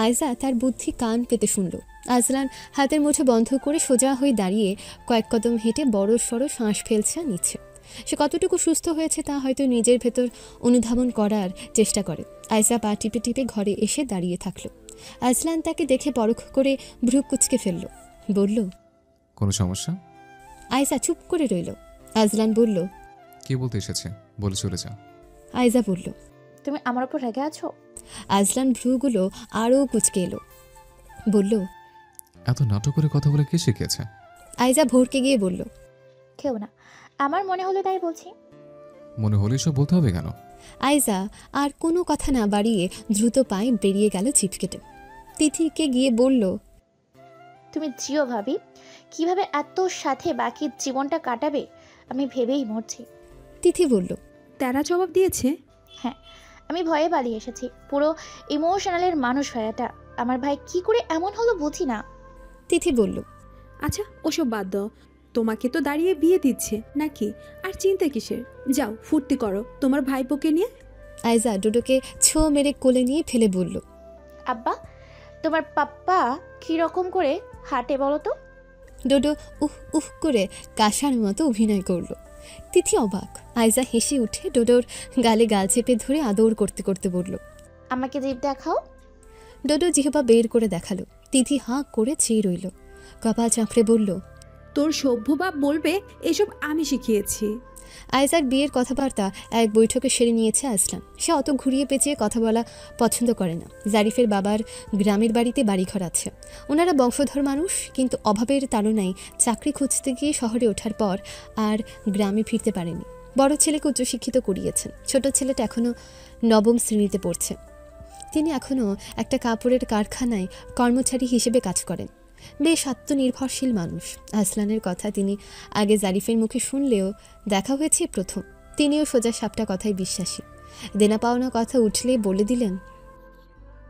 আইজা তার বুদ্ধি কান পেতে শুনল। আজলান হাতের মুঠো বন্ধ করে সোজা হয়ে দাঁড়িয়ে কয়েক কদম হেঁটে বড় সড়ো শ্বাস ফেলছে আর নিচ্ছে। সে কতটুকু সুস্থ হয়েছে তা হয়তো নিজের ভেতর অনুধাবন করার চেষ্টা করে। আইজা পা টিপে টিপে ঘরে এসে দাঁড়িয়ে থাকল। আজলান তাকে দেখে পরখ করে ভ্রু কুচকে ফেলল, বলল, কোনো সমস্যা? আইজা চুপ করে রইল। আজলান বলল, কি বলতে এসেছে বলে চলে যা। আইজা বলল, তুমি আমার উপর রেগে আছো? আজলান ভ্রুগুলো আরও কুচকে এলো, বলল, এত নাটক করে কথা বলে কে শিখিয়েছে? আইজা ভরকে গিয়ে বলল, কেউ না, আমার মনে হলো তাই বলছি। মনে হলে সব বলতে হবে কেন? আইজা আর কোনো কথা না বাড়িয়ে দ্রুত পায়ে বেরিয়ে গেল চিপ কেটে। তিথিকে গিয়ে বলল, তুমি জিও ভাবি, কিভাবে এত সাথে বাকি জীবনটা কাটাবে আমি ভেবেই মরছি। তিথি বলল, তেরা জবাব দিয়েছে? হ্যাঁ, আমি ভয়ে পালিয়ে এসেছি। পুরো ইমোশনালের মানুষ ভাইয়াটা। আমার ভাই কি করে এমন হলো বুঝি না। তিথি বলল, আচ্ছা ওসব বাদ দাও, তোমাকে তো দাঁড়িয়ে বিয়ে দিচ্ছে নাকি, আর চিন্তা কিসের? যাও ফুর্তি করো তোমার ভাইপোকে নিয়ে। আইজা ডোডোকে ছো মেরে কোলে নিয়ে ফেলে বলল, আব্বা, তোমার পাপ্পা কিরকম করে হাঁটে বলো তো? ডোডো উহ উহ করে কাঁসার মতো অভিনয় করল। তিথি অবাক। আইজা হেসে উঠে ডোডোর গালে গাল চেপে ধরে আদর করতে করতে বলল, আমাকে জিভ দেখাও। ডোডো জিহ্বা বের করে দেখালো। তিথি হাঁ করে চেয়ে রইল। কপাল চাঁকড়ে বলল, তোর সভ্য বাপ বলবে এসব আমি শিখিয়েছি। আয়েজার বিয়ের কথাবার্তা এক বৈঠকে সেরে নিয়েছে আসলাম। সে অত ঘুরিয়ে পেঁচিয়ে কথা বলা পছন্দ করে না। জারিফের বাবার গ্রামের বাড়িতে বাড়িঘর আছে। ওনারা বংশধর মানুষ, কিন্তু অভাবের তাড়নায় চাকরি খুঁজতে গিয়ে শহরে ওঠার পর আর গ্রামে ফিরতে পারেনি। বড় ছেলেকে উচ্চশিক্ষিত করিয়েছেন, ছোট ছেলেটা এখনও নবম শ্রেণীতে পড়ছে। তিনি এখনও একটা কাপড়ের কারখানায় কর্মচারী হিসেবে কাজ করেন। বেশ আত্মনির্ভরশীল মানুষ। আসলানের কথা তিনি আগে জারিফের মুখে শুনলেও দেখা হয়েছে প্রথম। তিনিও সোজা সাপটা কথায় বিশ্বাসী। দেনা পাওনা কথা উঠলে বলে দিলেন,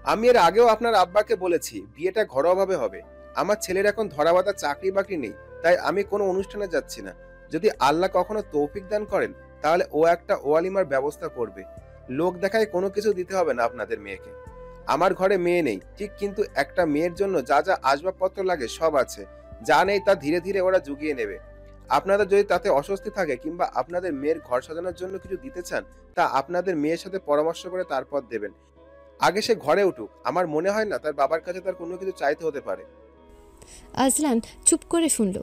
আমি এর আগেও আপনার আব্বাকে বলেছি বিয়েটা ঘরোয়াভাবে হবে। আমার ছেলের এখন ধরাবাঁধা চাকরি বাকরি নেই, তাই আমি কোনো অনুষ্ঠানে যাচ্ছি না। যদি আল্লাহ কখনো তৌফিক দান করেন তাহলে ও একটা ওয়ালিমার ব্যবস্থা করবে। লোক দেখায় কোনো কিছু দিতে হবে না আপনাদের মেয়েকে। আমার ঘরে মেয়ে নেই ঠিক, কিন্তু একটা মেয়ের জন্য যা যা আসবাবপত্র লাগে সব আছে। যা নেই তা ধীরে ধীরে ওরা জুগিয়ে নেবে। আপনাদের যদি তাতে অস্বস্তি থাকে কিংবা আপনাদের মেয়ের ঘর সাজানোর জন্য কিছু দিতে চান, তা আপনাদের মেয়ের সাথে পরামর্শ করে তারপর দেবেন। আগে সে ঘরে উঠুক। আমার মনে হয় না তার বাবার কাছে তার কোনো কিছু চাইতে হতে পারে। আজলান চুপ করে শুনল।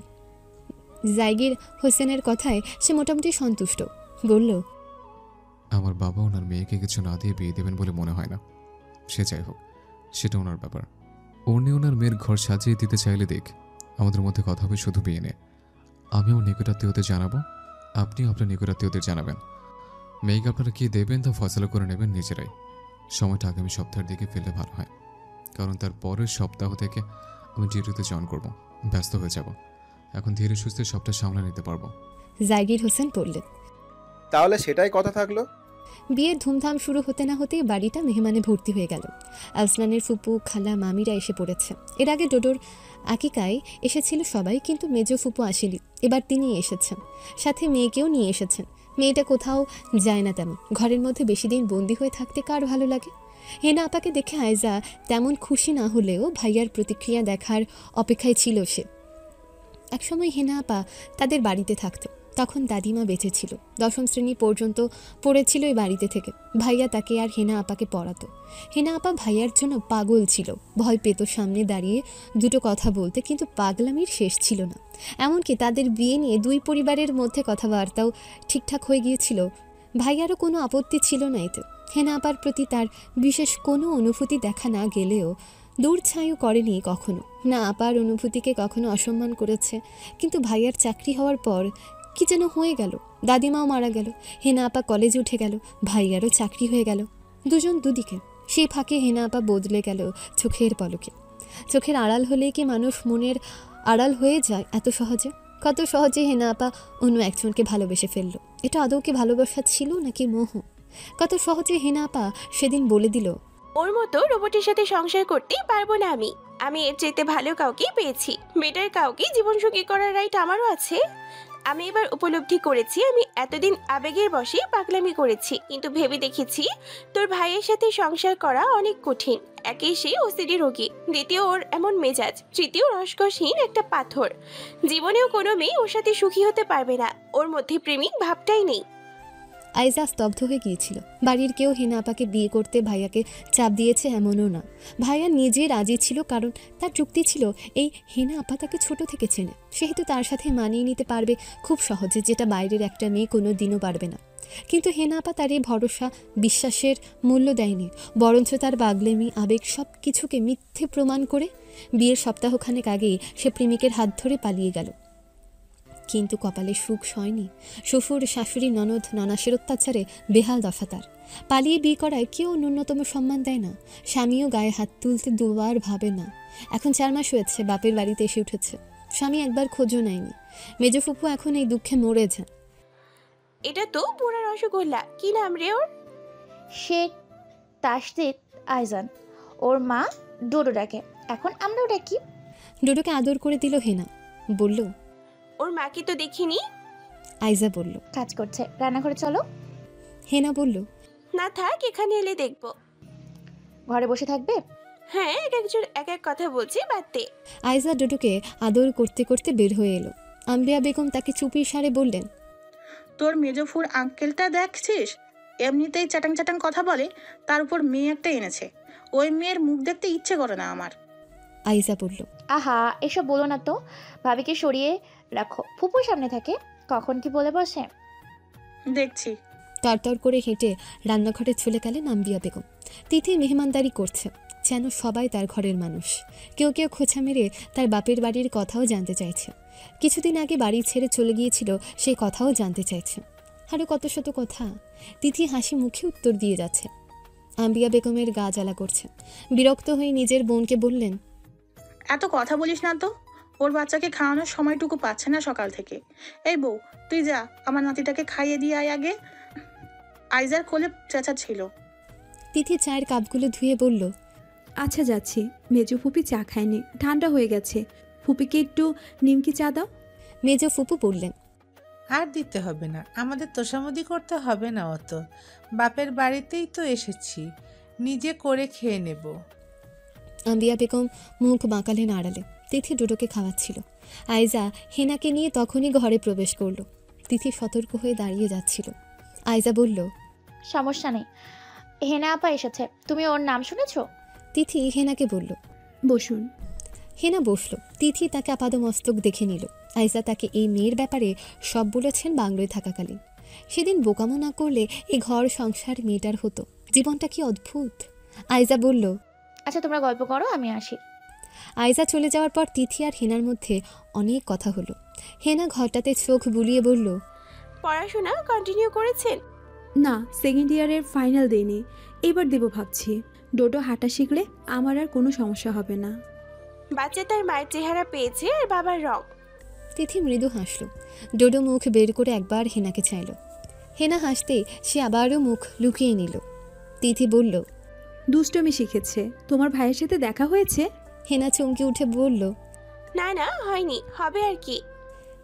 জাইগির হোসেনের কথায় সে মোটামুটি সন্তুষ্ট। বলল, আমার বাবা ওনার মেয়েকে কিছু না দিয়ে বিয়ে দেবেন বলে মনে হয় না। সে যাই হোক, সেটা ওনার ব্যাপার। উনি ওনার মেয়ের ঘর সাজিয়ে দিতে চাইলে দেখ, আমাদের মধ্যে কথা হবে শুধু বিয়ে নিয়ে। আমি আমার নিকটাত্মীয়দের জানাবো, আপনিও আপনার নিকটাত্মীয়দের জানাবেন। মেয়েকে আপনারা কী দেবেন তা ফয়সলা করে নেবেন নিজেরাই। সময়টা আগামী সপ্তাহের দিকে ফেললে ভালো হয়, কারণ তার পরের সপ্তাহ থেকে আমি ডিউটিতে জয়েন করব। ব্যস্ত হয়ে যাব। এখন ধীরে সুস্থে সবটা সামলে নিতে পারবো। জাইগির হোসেন বললেন। তাহলে সেটাই কথা থাকলো। বিয়ের ধুমধাম শুরু হতে না হতেই বাড়িটা মেহমানে ভর্তি হয়ে গেল। আলসনানের ফুপু, খালা, মামিরা এসে পড়েছে। এর আগে ডোডোর আকিকায় এসেছিল সবাই, কিন্তু মেজ ফুপু আসেনি। এবার তিনি এসেছেন, সাথে মেয়েকেও নিয়ে এসেছেন। মেয়েটা কোথাও যায় না তেমন। ঘরের মধ্যে বেশি দিন বন্দি হয়ে থাকতে কার ভালো লাগে? হেনা আপাকে দেখে আয়েজা তেমন খুশি না হলেও ভাইয়ার প্রতিক্রিয়া দেখার অপেক্ষায় ছিল সে। একসময় হেনা আপা তাদের বাড়িতে থাকতো। তখন দাদিমা বেঁচে ছিল। 10ম শ্রেণী পর্যন্ত পড়েছিল এই বাড়িতে থেকে। ভাইয়া তাকে আর হেনা আপাকে পড়াতো। হেনা আপা ভাইয়ার জন্য পাগল ছিল। ভয় পেত সামনে দাঁড়িয়ে দুটো কথা বলতে, কিন্তু পাগলামির শেষ ছিল না। এমনকি তাদের বিয়ে নিয়ে দুই পরিবারের মধ্যে কথাবার্তাও ঠিকঠাক হয়ে গিয়েছিল। ভাইয়ারও কোনো আপত্তি ছিল না এতে। হেনা আপার প্রতি তার বিশেষ কোনো অনুভূতি দেখা না গেলেও দূর ছাইও করেনি কখনো। না আপার অনুভূতিকে কখনো অসম্মান করেছে। কিন্তু ভাইয়ার চাকরি হওয়ার পর কি যেন হয়ে গেল। দাদিমাও মারা গেল, হেনা আপা কলেজে উঠে গেল, ভাইয়ারও চাকরি হয়ে গেল। দুজন দুদিকে। সেই ফাঁকে হেনা আপা বদলে গেল চোখের পলকে। চোখের আড়াল হলেই কি মানুষ মনের আড়াল হয়ে যায় এত সহজে? কত সহজে হেনা আপা অন্য একজনকে ভালোবেসে ফেললো। এটা আদৌ কি ভালোবাসা ছিল নাকি মোহ? কত সহজে হেনা আপা সেদিন বলে দিল, ওর মতো রোবটের সাথে সংসার করতেই পারবো না আমি এর চাইতে ভালো কাউকে পেয়েছি। বেটার কাউকে জীবনসঙ্গী করার রাইট আমারও আছে। আমি এবার উপলব্ধি করেছি আমি এতদিন আবেগের বশে পাগলামি করেছি, কিন্তু ভেবে দেখেছি তোর ভাইয়ের সাথে সংসার করা অনেক কঠিন। একে সে ওসিডি রোগী, দ্বিতীয় ওর এমন মেজাজ, তৃতীয় রসকসহীন একটা পাথর। জীবনেও কোনো মেয়ে ওর সাথে সুখী হতে পারবে না। ওর মধ্যে প্রেমিক ভাবটাই নেই। আইজা স্তব্ধ হয়ে গিয়েছিল। বাড়ির কেউ হেনা আপাকে বিয়ে করতে ভাইয়াকে চাপ দিয়েছে এমনও না। ভাইয়া নিজে রাজি ছিল, কারণ তার যুক্তি ছিল এই হেনা আপা তাকে ছোট থেকে চেনে, সেহেতু তার সাথে মানিয়ে নিতে পারবে খুব সহজে, যেটা বাইরের একটা মেয়ে কোনো দিনও পারবে না। কিন্তু হেনা আপা তার এই ভরসা বিশ্বাসের মূল্য দেয়নি, বরঞ্চ তার বাগলেমি আবেগ সব কিছুকে মিথ্যে প্রমাণ করে বিয়ের সপ্তাহখানেক আগেই সে প্রেমিকের হাত ধরে পালিয়ে গেল। কিন্তু কপালে সুখ সয়নি। শ্বশুর, শাশুড়ি, ননদ, ননাসের অত্যাচারে বেহাল দশা তার। পালিয়ে বিয়ে করায় কেউ ন্যূনতম সম্মান দেয় না। স্বামীও গায়ে হাত তুলতে দুবার ভাবে না। এখন 4 মাস হয়েছে বাপের বাড়িতে এসে উঠেছে। স্বামী একবার খোঁজও নেয়নি। মেজ ফুপু এখন এই দুঃখে মরে যান। এটা তো পুরা রসগোল্লা। কি নাম রে ওর? শেখ তাসদিদ আইজান। ওর মা ডোডো ডাকে, এখন আমরাও ডাকি। ডোডোকে আদর করে দিল হেনা। বলল, ওর মাকে তো দেখিনি। আইজা বলল, কাজ করছে, রান্নাঘরে চলো। হেনা বলল, না থাক, এখানে এলে দেখবো। ঘরে বসে থাকবে? হ্যাঁ, এক একজন এক এক কথা বলছি, বাদ দে। আইজা ডোডোকে আদর করতে করতে বের হয়ে এলো। আম্বিয়া বেগম তাকে চুপির সারে বললেন, তোর মেজফুর আঙ্কেলটা দেখছিস? এমনিতেই চ্যাটাং চ্যাটাং কথা বলে, তার উপর মেয়ে একটা এনেছে। ওই মেয়ের মুখ দেখতে ইচ্ছে করে না আমার। আইজা বলল। আহা, এসব বলো না তো। ভাবিকে সরিয়ে রাখো, ফুপুর সামনে থাকে কখন কি বলে বসে। দেখছি। তরতর করে হেঁটে রান্নাঘরে চলে গেলেন আম্বিয়া বেগম। তিথি মেহমানদারি করছে, যেন সবাই তার ঘরের মানুষ। কেউ কেউ খোঁচা মেরে তার বাপের বাড়ির কথাও জানতে চাইছে। কিছুদিন আগে বাড়ি ছেড়ে চলে গিয়েছিল সেই কথাও জানতে চাইছে। আরও কত শত কথা। তিথি হাসি মুখে উত্তর দিয়ে যাচ্ছে। আম্বিয়া বেগমের গা জ্বালা করছে। বিরক্ত হয়ে নিজের বোনকে বললেন, এত কথা বলিস না তো। ওর বাচ্চাকে খাওয়ানোর সময়টুকু পাচ্ছে না সকাল থেকে। এই বউ, তুই যা আমার নাতিটাকে খাইয়ে দিয়ে আয় আগে। আইজার কোলে চেঁচা ছিল। তিথি চায়ের কাপগুলো ধুয়ে বলল, আচ্ছা যাচ্ছি। মেজো ফুপি চা খায়নি, ঠান্ডা হয়ে গেছে। ফুপিকে একটু নিমকি চা দাও। মেজো ফুপু বললেন, আর দিতে হবে না, আমাদের তোষামুদি করতে হবে না অত। বাপের বাড়িতেই তো এসেছি, নিজে করে খেয়ে নেব। আম্বিয়া বেগম মুখ বাঁকালেন আড়ালে। তিথি ডোডোকে খাওয়াচ্ছিল। আইজা হেনাকে নিয়ে তখনই ঘরে প্রবেশ করলো। তিথি সতর্ক হয়ে দাঁড়িয়ে যাচ্ছিল। আইজা বলল, সমস্যা নেই, হেনা আপা এসেছে, তুমি ওর নাম শুনেছো? তিথি হেনাকে বলল, বসুন। হেনা বসলো। তিথি তাকে আপাদমস্তক দেখে নিল। আইজা তাকে এই মেয়ের ব্যাপারে সব বলেছেন বাংলোয় থাকাকালীন। সেদিন বোকামো না করলে এই ঘর সংসার মেয়েটার হতো। জীবনটা কি অদ্ভুত। আইজা বলল, আচ্ছা তোমরা গল্প করো, আমি আসি। আইজা চলে যাওয়ার পর তিথি আর হেনার মধ্যে অনেক কথা হলো। হেনা ঘরটাতে চোখ বুলিয়ে বলল, পড়াশোনা কন্টিনিউ করেছেন? না, সেকেন্ড ইয়ারের ফাইনাল দিইনি, এবার দেবো ভাবছি। ডোডো হাঁটা শিখলে আমার আর কোনো সমস্যা হবে না। বাচ্চা তার মায়ের চেহারা পেয়েছে আর বাবার রং। তিথি মৃদু হাসল। ডোডো মুখ বের করে একবার হেনাকে চাইল। হেনা হাসতেই সে আবারও মুখ লুকিয়ে নিল। তিথি বলল, দুষ্টমি শিখেছে। তোমার ভাইয়ের সাথে দেখা হয়েছে? হেনা চমকে উঠে বলল, না না, হয়নি, হবে আর কি।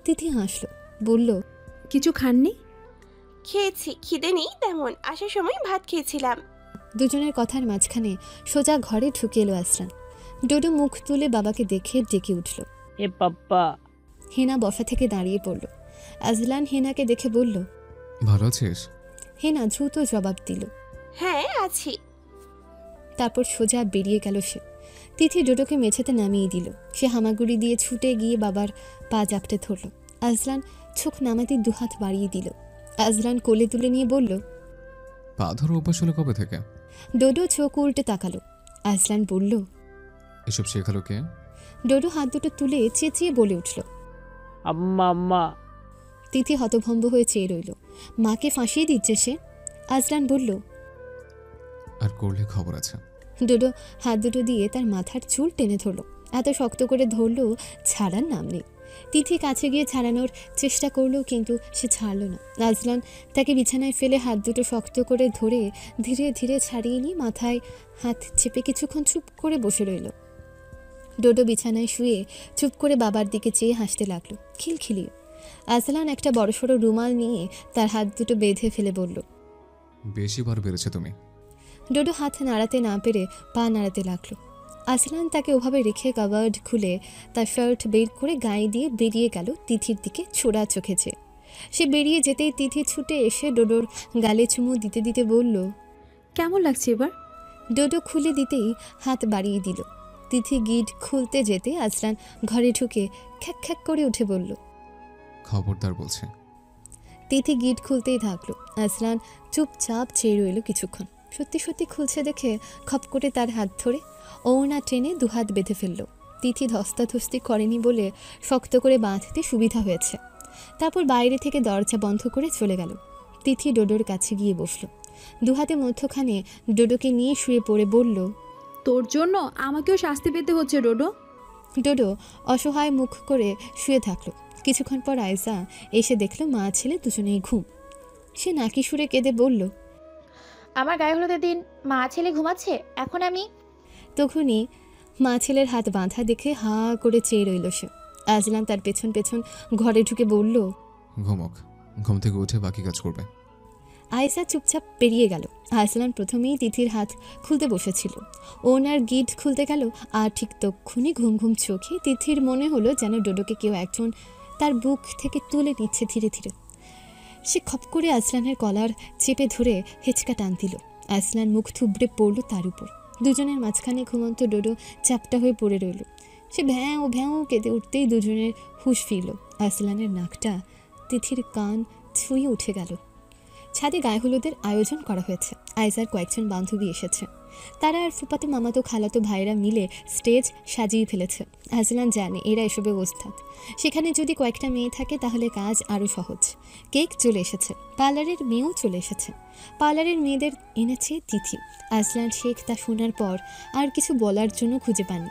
তিথি হাসল, বলল, কিছু খাননি? খেয়েছি, খিদে নেই তেমন, আসার সময় ভাত খেয়েছিলাম। দুজনের কথার মাঝখানে সোজা ঘরে ঢুকে এলো আসলান। ডোডো মুখ তুলে বাবাকে দেখে ডেকে উঠল। এ পাপ্পা। হেনা বসা থেকে দাঁড়িয়ে পড়ল। আজলান হেনাকে দেখে বলল, ভালো আছিস? হেনা দ্রুত জবাব দিল, হ্যাঁ আছি। তারপর সোজা বেরিয়ে গেল সে। তিথি ডোডোকে মেঝেতে নামিয়ে দিল। সে হামাগুড়ি দিয়ে ছুটে গিয়ে বাবার পা জাপটে ধরল। আজলান চোখ নামাতে দুহাত বাড়িয়ে দিল। আজলান কোলে তুলে নিয়ে বলল, পা ধরো অভ্যাস হলো কবে থেকে? ডোডো চোখ উল্টে তাকালো। আজলান বলল, এসব শেখালো কে? ডোডো হাত দুটো তুলে চেঁচিয়ে বলে উঠল, আম্মা আম্মা। তিথি হতভম্ব হয়ে চেয়ে রইল। মাকে ফাঁসিয়ে দিচ্ছে সে। আজলান বলল, আর করলে খবর আছে। ডোডো হাত দুটো দিয়ে তার মাথার চুল টেনে ধরল। এত শক্ত করে ধরলো, ছাড়ার নাম নেই। তিথি কাছে গিয়ে ছাড়ানোর চেষ্টা করলো, কিন্তু সে ছাড়ল না। আজলান তাকে বিছানায় ফেলে হাত দুটো শক্ত করে ধরে ধীরে ধীরে ছাড়িয়ে নিয়ে মাথায় হাত চেপে কিছুক্ষণ চুপ করে বসে রইল। ডোডো বিছানায় শুয়ে চুপ করে বাবার দিকে চেয়ে হাসতে লাগলো, খিলখিলিয়ে। আজলান একটা বড়সড় রুমাল নিয়ে তার হাত দুটো বেঁধে ফেলে বলল, বেশি বার বেড়েছে তুমি। ডোডো হাত নাড়াতে না পেরে পা নাড়াতে লাগলো। আসলান তাকে ওভাবে রেখে কাভার্ড খুলে তার শার্ট বের করে গায়ে দিয়ে বেরিয়ে গেল তিথির দিকে ছোড়া চোখে চেয়ে। সে বেরিয়ে যেতেই তিথি ছুটে এসে ডোডোর গালে চুমু দিতে দিতে বলল, কেমন লাগছে এবার? ডোডো খুলে দিতেই হাত বাড়িয়ে দিল। তিথি গিট খুলতে যেতে আসলান ঘরে ঢুকে খ্যাক খ্যাক করে উঠে বলল, খবরদার বলছে। তিথি গিট খুলতেই থাকলো। আসলান চুপচাপ চেয়ে রইল কিছুক্ষণ। সত্যি সত্যি খুলছে দেখে খপ করে তার হাত ধরে ওড়না টেনে দুহাত বেঁধে ফেলল। তিথি ধস্তাধস্তি করেনি বলে শক্ত করে বাঁধতে সুবিধা হয়েছে। তারপর বাইরে থেকে দরজা বন্ধ করে চলে গেল। তিথি ডোডোর কাছে গিয়ে বসল। দুহাতে মধ্যখানে ডোডোকে নিয়ে শুয়ে পড়ে বলল, তোর জন্য আমাকেও শাস্তি পেতে হচ্ছে ডোডো। ডোডো অসহায় মুখ করে শুয়ে থাকলো। কিছুক্ষণ পর আয়সা এসে দেখলো মা ছেলে দুজনেই ঘুম। সে নাকি সুরে কেঁদে বলল, আমার গায়ে হলুদের দিন মা ছেলে ঘুমাচ্ছে, এখন আমি। তখনই মা ছেলের হাত বাঁধা দেখে হা করে চেয়ে রইল সে। আজলান তার পেছন পেছন ঘরে ঢুকে বলল, ঘুমক, ঘুম থেকে উঠে বাকি কাজ করবে। আয়েশা চুপচাপ পেরিয়ে গেল। আজলান প্রথমেই তিথির হাত খুলতে বসেছিল। ওনার গিট খুলতে গেল, আর ঠিক তক্ষুনি ঘুম ঘুম চোখে তিথির মনে হলো যেন ডোডোকে কেউ একজন তার বুক থেকে তুলে নিচ্ছে ধীরে ধীরে। সে খপ করে আজলানের কলার চেপে ধরে হেঁচকা টান দিল। আজলান মুখ থুবড়ে পড়ল তার উপর। দুজনের মাঝখানে ঘুমন্ত ডোডো চ্যাপটা হয়ে পড়ে রইল। সে ভ্যাঁ ভ্যাঁ কেঁদে উঠতেই দুজনের হুঁশ ফিরল। আরসলানের নাকটা তিথির কান ছুঁয়ে উঠে গেল। ছাদে গায়ে হলুদের আয়োজন করা হয়েছে। আইজার কয়েকজন বান্ধবী এসেছে। তারা আর ফুপাতো মামাতো খালাতো ভাইরা মিলে স্টেজ সাজিয়ে ফেলেছে। আজলান জানে এরা এসবে ওস্তাদ। সেখানে যদি কয়েকটা মেয়ে থাকে তাহলে কাজ আরও সহজ। কেক চলে এসেছে, পার্লারের মেয়েও চলে এসেছে। পার্লারের মেয়েদের এনেছে তিথি। আজলান শেখ তা শোনার পর আর কিছু বলার জন্য খুঁজে পাননি।